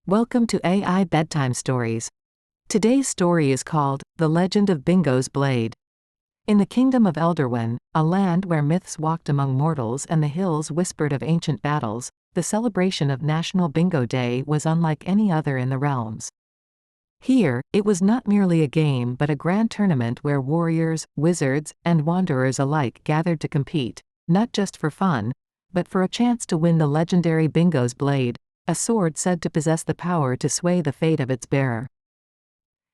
Welcome to AI Bedtime Stories. Today's story is called The Legend of Bingo's Blade. In the kingdom of Elderwyn, a land where myths walked among mortals and the hills whispered of ancient battles, the celebration of National Bingo Day was unlike any other in the realms. Here, it was not merely a game but a grand tournament where warriors, wizards, and wanderers alike gathered to compete, not just for fun, but for a chance to win the legendary Bingo's Blade, a sword said to possess the power to sway the fate of its bearer.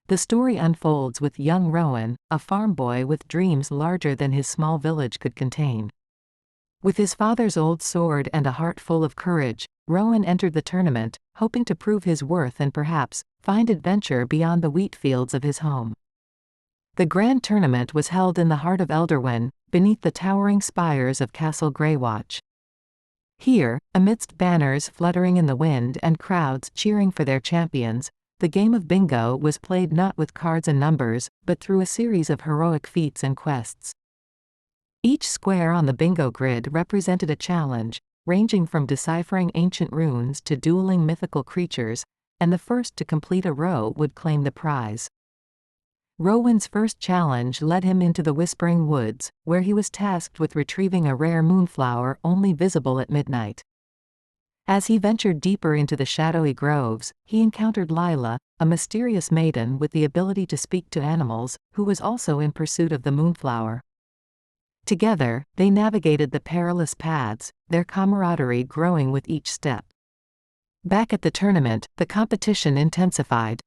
The story unfolds with young Rowan, a farm boy with dreams larger than his small village could contain. With his father's old sword and a heart full of courage, Rowan entered the tournament, hoping to prove his worth and perhaps find adventure beyond the wheat fields of his home. The grand tournament was held in the heart of Elderwyn, beneath the towering spires of Castle Greywatch. Here, amidst banners fluttering in the wind and crowds cheering for their champions, the game of bingo was played not with cards and numbers, but through a series of heroic feats and quests. Each square on the bingo grid represented a challenge, ranging from deciphering ancient runes to dueling mythical creatures, and the first to complete a row would claim the prize. Rowan's first challenge led him into the Whispering Woods, where he was tasked with retrieving a rare moonflower only visible at midnight. As he ventured deeper into the shadowy groves, he encountered Lila, a mysterious maiden with the ability to speak to animals, who was also in pursuit of the moonflower. Together, they navigated the perilous paths, their camaraderie growing with each step. Back at the tournament, the competition intensified.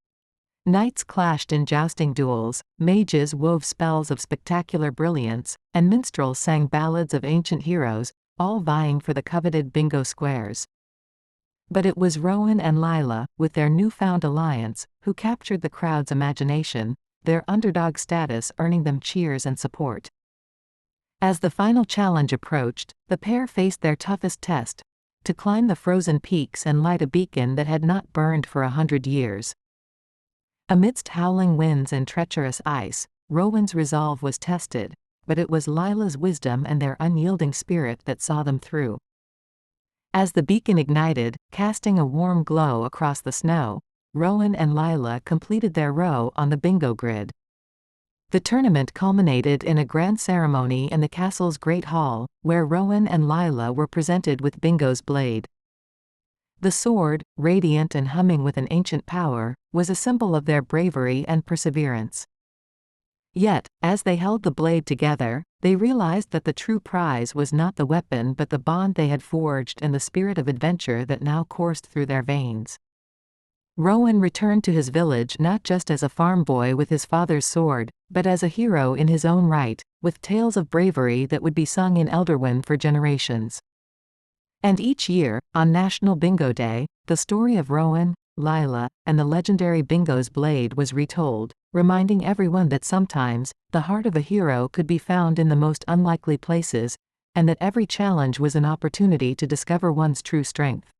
Knights clashed in jousting duels, mages wove spells of spectacular brilliance, and minstrels sang ballads of ancient heroes, all vying for the coveted bingo squares. But it was Rowan and Lila, with their newfound alliance, who captured the crowd's imagination, their underdog status earning them cheers and support. As the final challenge approached, the pair faced their toughest test: to climb the frozen peaks and light a beacon that had not burned for 100 years. Amidst howling winds and treacherous ice, Rowan's resolve was tested, but it was Lila's wisdom and their unyielding spirit that saw them through. As the beacon ignited, casting a warm glow across the snow, Rowan and Lila completed their row on the bingo grid. The tournament culminated in a grand ceremony in the castle's great hall, where Rowan and Lila were presented with Bingo's Blade. The sword, radiant and humming with an ancient power, was a symbol of their bravery and perseverance. Yet, as they held the blade together, they realized that the true prize was not the weapon but the bond they had forged and the spirit of adventure that now coursed through their veins. Rowan returned to his village not just as a farm boy with his father's sword, but as a hero in his own right, with tales of bravery that would be sung in Elderwyn for generations. And each year, on National Bingo Day, the story of Rowan, Lila, and the legendary Bingo's Blade was retold, reminding everyone that sometimes, the heart of a hero could be found in the most unlikely places, and that every challenge was an opportunity to discover one's true strength.